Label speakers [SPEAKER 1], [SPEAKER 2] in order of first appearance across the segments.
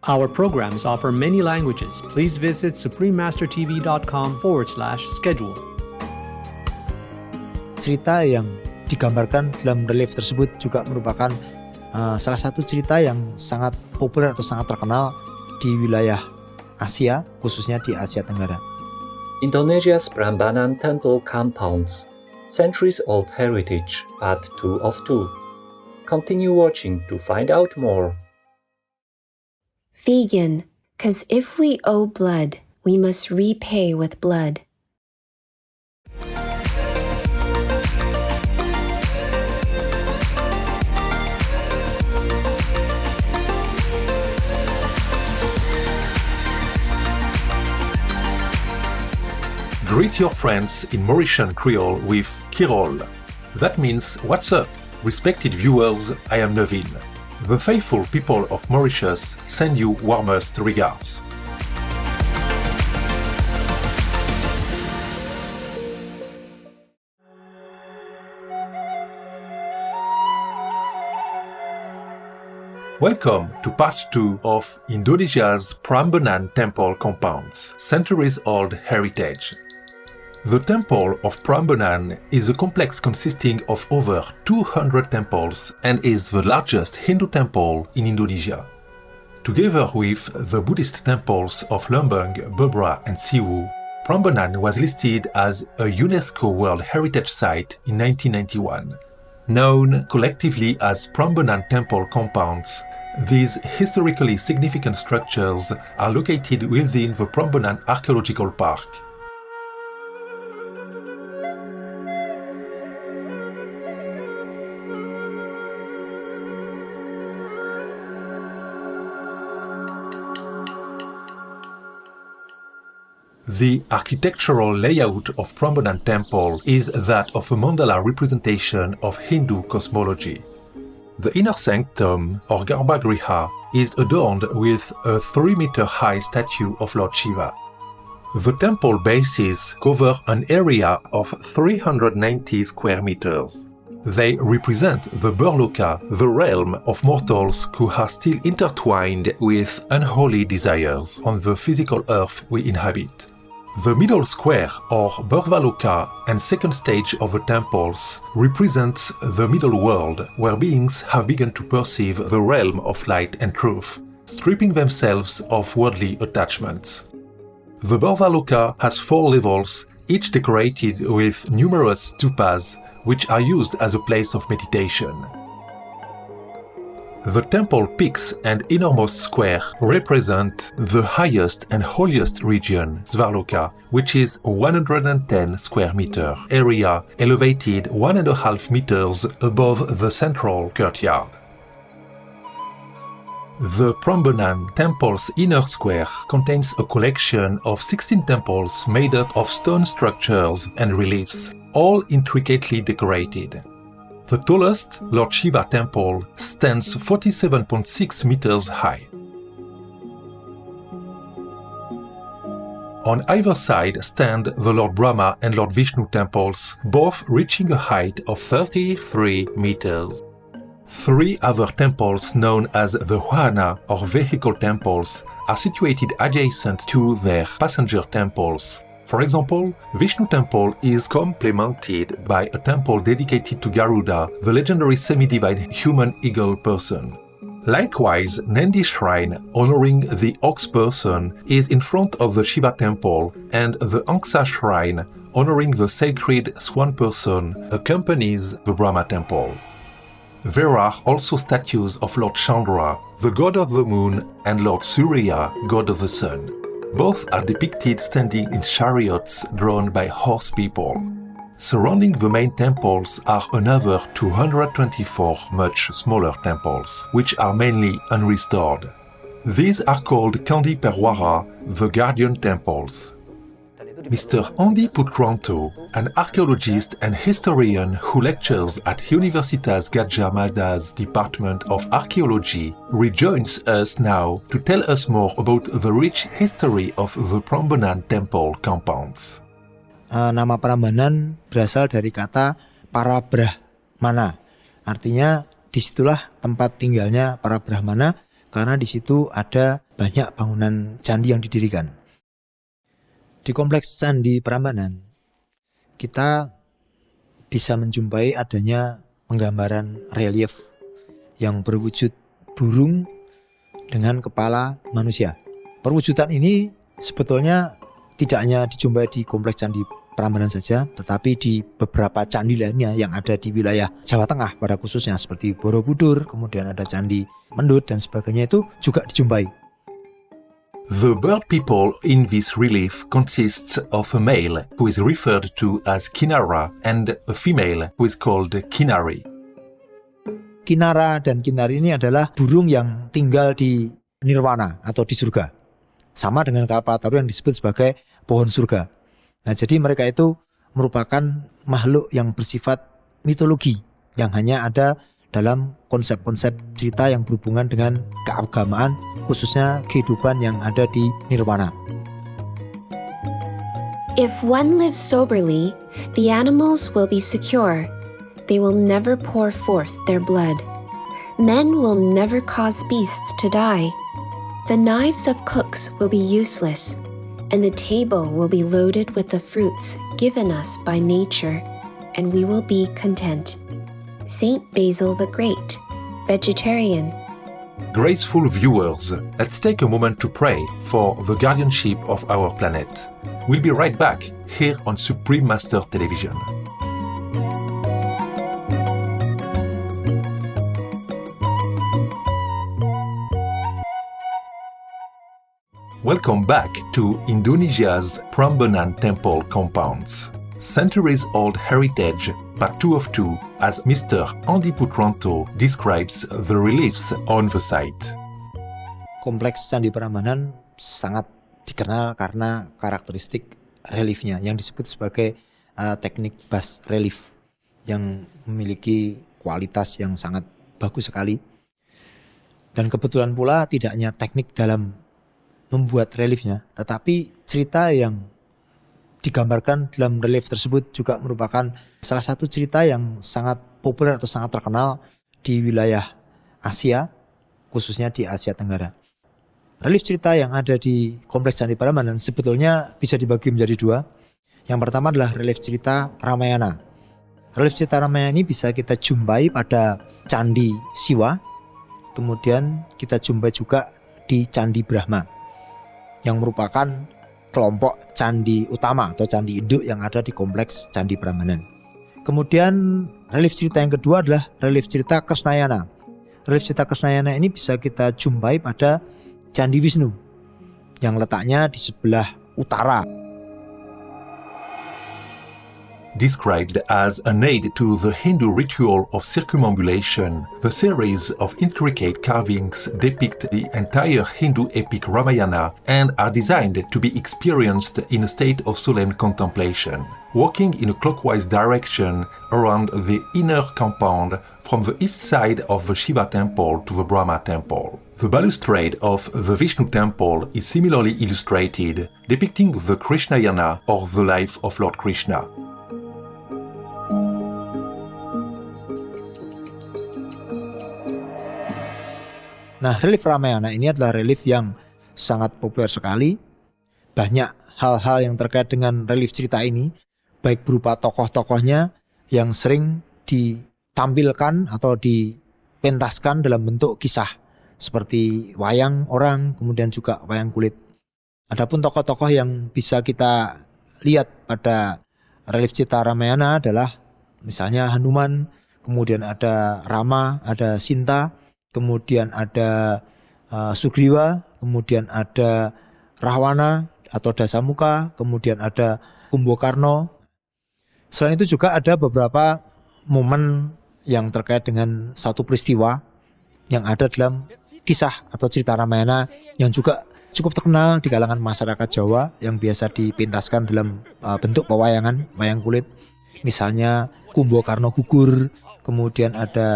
[SPEAKER 1] Our programs offer many languages. Please visit suprememastertv.com/schedule.
[SPEAKER 2] Cerita yang digambarkan dalam relief tersebut juga merupakan salah satu cerita yang sangat populer atau sangat terkenal di wilayah Asia, khususnya di Asia Tenggara.
[SPEAKER 3] Indonesia's Prambanan temple compounds, centuries-old heritage, part 2 of 2. Continue watching to find out more.
[SPEAKER 4] Vegan, 'cause if we owe blood, we must repay with blood.
[SPEAKER 5] Greet your friends in Mauritian Creole with Kirol. That means, what's up? Respected viewers, I am Nevin. The faithful people of Mauritius send you warmest regards. Welcome to part 2 of Indonesia's Prambanan temple compounds, centuries-old heritage. The Temple of Prambanan is a complex consisting of over 200 temples and is the largest Hindu temple in Indonesia. Together with the Buddhist temples of Lembang, Bebra and Siwu, Prambanan was listed as a UNESCO World Heritage Site in 1991. Known collectively as Prambanan temple compounds, these historically significant structures are located within the Prambanan Archaeological Park. The architectural layout of Prambanan Temple is that of a mandala representation of Hindu cosmology. The inner sanctum, or Garbhagriha, is adorned with a 3-meter-high statue of Lord Shiva. The temple bases cover an area of 390 square meters. They represent the Burloka, the realm of mortals who are still intertwined with unholy desires on the physical earth we inhabit. The middle square, or Burvaloka, and second stage of the temples represents the middle world, where beings have begun to perceive the realm of light and truth, stripping themselves of worldly attachments. The Burvaloka has 4 levels, each decorated with numerous stupas, which are used as a place of meditation. The temple peaks and innermost square represent the highest and holiest region, Svarloka, which is 110 square meter area elevated 1.5 meters above the central courtyard. The Prambanan temple's inner square contains a collection of 16 temples made up of stone structures and reliefs, all intricately decorated. The tallest, Lord Shiva temple, stands 47.6 meters high. On either side stand the Lord Brahma and Lord Vishnu temples, both reaching a height of 33 meters. 3 other temples known as the Wahana or vehicle temples are situated adjacent to their passenger temples. For example, Vishnu temple is complemented by a temple dedicated to Garuda, the legendary semi-divine human eagle person. Likewise, Nandi shrine, honoring the ox person, is in front of the Shiva temple, and the Angsa shrine, honoring the sacred swan person, accompanies the Brahma temple. There are also statues of Lord Chandra, the god of the moon, and Lord Surya, god of the sun. Both are depicted standing in chariots drawn by horse people. Surrounding the main temples are another 224 much smaller temples, which are mainly unrestored. These are called Candi Perwara, the guardian temples. Mr. Andy Putranto, an archaeologist and historian who lectures at Universitas Gadjah Mada's Department of Archaeology, rejoins us now to tell us more about the rich history of the Prambanan temple compounds.
[SPEAKER 2] Nama Prambanan berasal dari kata para Brahmana. Artinya disitulah tempat tinggalnya para Brahmana, karena di situ ada banyak bangunan candi yang didirikan. Di kompleks Candi Prambanan, kita bisa menjumpai adanya penggambaran relief yang berwujud burung dengan kepala manusia. Perwujudan ini sebetulnya tidak hanya dijumpai di kompleks Candi Prambanan saja, tetapi di beberapa candi lainnya yang ada di wilayah Jawa Tengah pada khususnya seperti Borobudur, kemudian ada Candi Mendut dan sebagainya itu juga dijumpai.
[SPEAKER 5] The bird people in this relief consists of a male who is referred to as Kinara and a female who is called Kinari.
[SPEAKER 2] Kinara dan Kinari ini adalah burung yang tinggal di nirwana atau di surga. Sama dengan kalpataru yang disebut sebagai pohon surga. Nah, jadi mereka itu merupakan makhluk yang bersifat mitologi yang hanya ada dalam konsep-konsep cerita yang berhubungan dengan keagamaan, khususnya kehidupan yang ada di nirwana.
[SPEAKER 4] If one lives soberly, the animals will be secure. They will never pour forth their blood. Men will never cause beasts to die. The knives of cooks will be useless, and the table will be loaded with the fruits given us by nature, and we will be content. Saint Basil the Great, vegetarian.
[SPEAKER 5] Graceful viewers, let's take a moment to pray for the guardianship of our planet. We'll be right back here on Supreme Master Television. Welcome back to Indonesia's Prambanan temple compounds. Centuries-old heritage, part 2 of 2, as Mr. Andi Putranto describes the reliefs on the site.
[SPEAKER 2] Kompleks Candi Prambanan sangat dikenal karena karakteristik reliefnya yang disebut sebagai teknik bas relief yang memiliki kualitas yang sangat bagus sekali. Dan kebetulan pula tidak hanya teknik dalam membuat reliefnya, tetapi cerita yang digambarkan dalam relief tersebut juga merupakan salah satu cerita yang sangat populer atau sangat terkenal di wilayah Asia, khususnya di Asia Tenggara. Relief cerita yang ada di Kompleks Candi Prambanan sebetulnya bisa dibagi menjadi dua. Yang pertama adalah relief cerita Ramayana. Relief cerita Ramayana ini bisa kita jumpai pada Candi Siwa, kemudian kita jumpai juga di Candi Brahma, yang merupakan kelompok candi utama atau candi induk yang ada di kompleks Candi Prambanan. Kemudian relief cerita yang kedua adalah relief cerita Krisnayana. Relief cerita Krisnayana ini bisa kita jumpai pada Candi Wisnu yang letaknya di sebelah utara.
[SPEAKER 5] Described as an aid to the Hindu ritual of circumambulation, the series of intricate carvings depict the entire Hindu epic Ramayana and are designed to be experienced in a state of solemn contemplation, walking in a clockwise direction around the inner compound from the east side of the Shiva temple to the Brahma temple. The balustrade of the Vishnu temple is similarly illustrated, depicting the Krishnayana or the life of Lord Krishna.
[SPEAKER 2] Nah, relief Ramayana ini adalah relief yang sangat populer sekali. Banyak hal-hal yang terkait dengan relief cerita ini, baik berupa tokoh-tokohnya yang sering ditampilkan atau dipentaskan dalam bentuk kisah, seperti wayang orang, kemudian juga wayang kulit. Adapun tokoh-tokoh yang bisa kita lihat pada relief cerita Ramayana adalah misalnya Hanuman, kemudian ada Rama, ada Sinta, kemudian ada Sugriwa, kemudian ada Rahwana atau Dasamuka, kemudian ada Kumbakarna. Selain itu juga ada beberapa momen yang terkait dengan satu peristiwa yang ada dalam kisah atau cerita Ramayana yang juga cukup terkenal di kalangan masyarakat Jawa yang biasa dipintaskan dalam bentuk pewayangan, wayang kulit. Misalnya Kumbakarna gugur, kemudian ada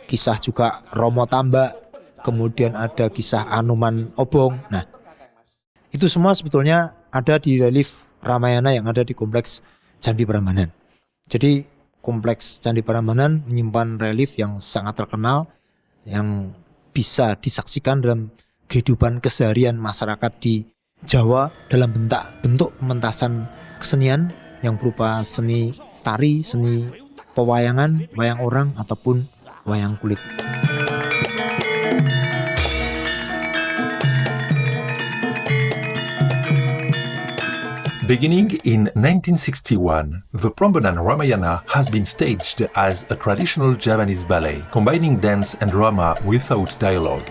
[SPEAKER 2] kisah juga Romo Tambak, kemudian ada kisah Anoman Obong. Nah, itu semua sebetulnya ada di relief Ramayana yang ada di kompleks Candi Prambanan. Jadi kompleks Candi Prambanan menyimpan relief yang sangat terkenal yang bisa disaksikan dalam kehidupan keseharian masyarakat di Jawa dalam bentuk pementasan kesenian yang berupa seni tari, seni pewayangan, wayang orang ataupun wayang kulit.
[SPEAKER 5] Beginning in 1961, the Prambanan Ramayana has been staged as a traditional Javanese ballet, combining dance and drama without dialogue.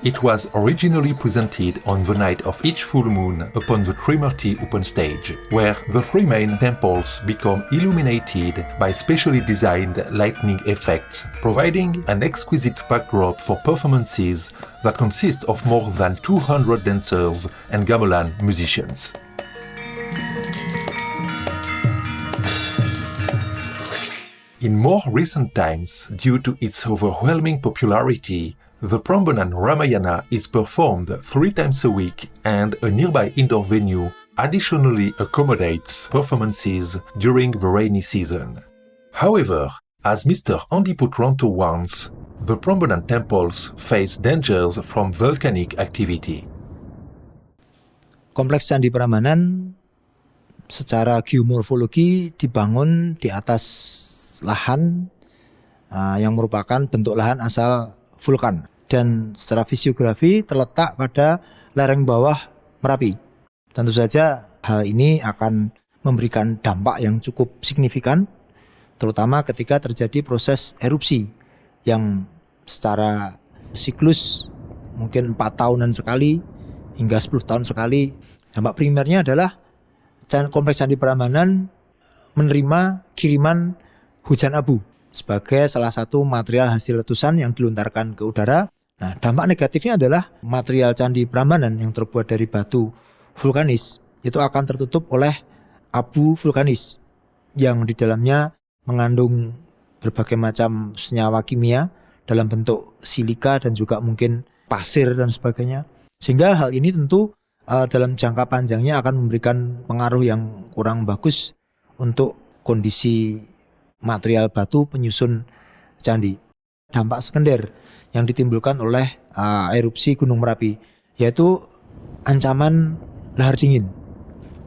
[SPEAKER 5] It was originally presented on the night of each full moon upon the Trimurti open stage, where the three main temples become illuminated by specially designed lightning effects, providing an exquisite backdrop for performances that consist of more than 200 dancers and gamelan musicians. In more recent times, due to its overwhelming popularity, the Prambanan Ramayana is performed 3 times a week, and a nearby indoor venue additionally accommodates performances during the rainy season. However, as Mr. Andy Putranto warns, the Prambanan temples face dangers from volcanic activity.
[SPEAKER 2] Kompleks Candi Prambanan secara geomorfologi dibangun di atas lahan yang merupakan bentuk lahan asal vulkan, dan secara fisiografi terletak pada lereng bawah Merapi. Tentu saja hal ini akan memberikan dampak yang cukup signifikan, terutama ketika terjadi proses erupsi yang secara siklus mungkin 4 tahunan sekali hingga 10 tahun sekali. Dampak primernya adalah Kompleks Candi Prambanan menerima kiriman hujan abu sebagai salah satu material hasil letusan yang dilontarkan ke udara. Nah, dampak negatifnya adalah material Candi Prambanan yang terbuat dari batu vulkanis itu akan tertutup oleh abu vulkanis yang di dalamnya mengandung berbagai macam senyawa kimia dalam bentuk silika dan juga mungkin pasir dan sebagainya. Sehingga hal ini tentu dalam jangka panjangnya akan memberikan pengaruh yang kurang bagus untuk kondisi material batu penyusun candi. Dampak sekunder yang ditimbulkan oleh erupsi Gunung Merapi yaitu ancaman lahar dingin.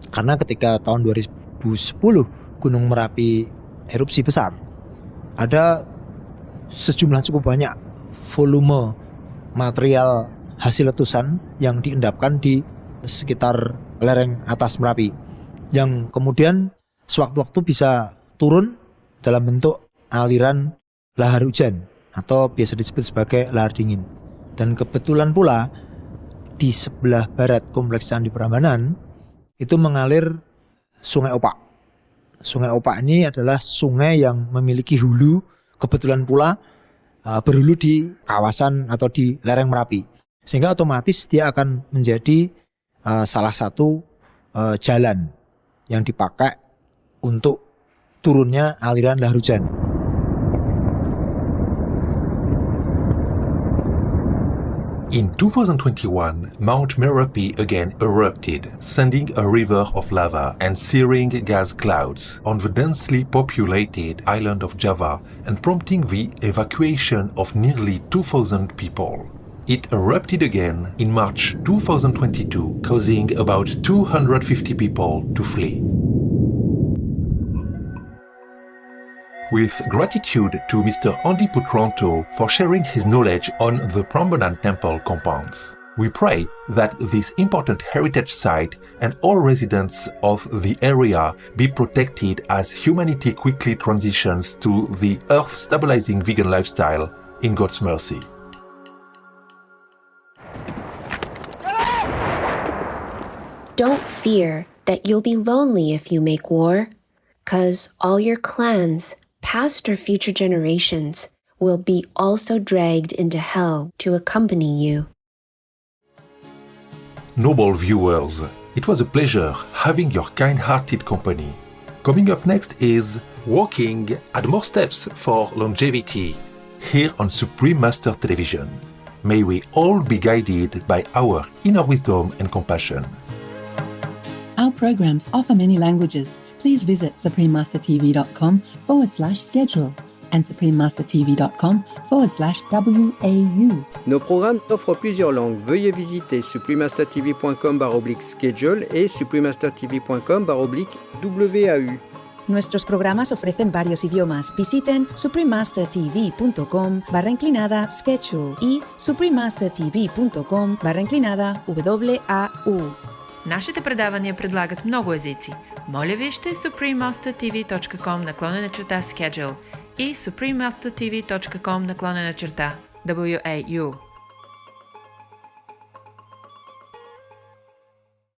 [SPEAKER 2] Karena ketika tahun 2010 Gunung Merapi erupsi besar, ada sejumlah cukup banyak volume material hasil letusan yang diendapkan di sekitar lereng atas Merapi yang kemudian sewaktu-waktu bisa turun dalam bentuk aliran lahar hujan atau biasa disebut sebagai lahar dingin. Dan kebetulan pula di sebelah barat Kompleks Candi Prambanan itu mengalir Sungai Opak. Sungai Opak ini adalah sungai yang memiliki hulu, kebetulan pula berhulu di kawasan atau di lereng Merapi. Sehingga otomatis dia akan menjadi salah satu jalan yang dipakai untuk turunnya aliran lahar hujan.
[SPEAKER 5] In 2021, Mount Merapi again erupted, sending a river of lava and searing gas clouds on the densely populated island of Java and prompting the evacuation of nearly 2,000 people. It erupted again in March 2022, causing about 250 people to flee. With gratitude to Mr. Andy Putranto for sharing his knowledge on the Prambanan temple compounds. We pray that this important heritage site and all residents of the area be protected as humanity quickly transitions to the earth-stabilizing vegan lifestyle in God's mercy.
[SPEAKER 4] Don't fear that you'll be lonely if you make war, 'cause all your clans, past or future generations, will be also dragged into hell to accompany you.
[SPEAKER 5] Noble viewers, it was a pleasure having your kind-hearted company. Coming up next is Walking Add More Steps for Longevity, here on Supreme Master Television. May we all be guided by our inner wisdom and compassion.
[SPEAKER 6] Our programs offer many languages. Please visit suprememastertv.com/schedule and suprememastertv.com/WAU.
[SPEAKER 7] Nos programmes offrent plusieurs langues. Veuillez visiter suprememastertv.com/schedule et suprememastertv.com/WAU.
[SPEAKER 8] Nuestros programas ofrecen varios idiomas. Visiten suprememastertv.com/schedule y suprememastertv.com/WAU.
[SPEAKER 9] Нашите предавания предлагат много езици. Моля вижте suprememastertv.com/schedule и suprememastertv.com/WAU.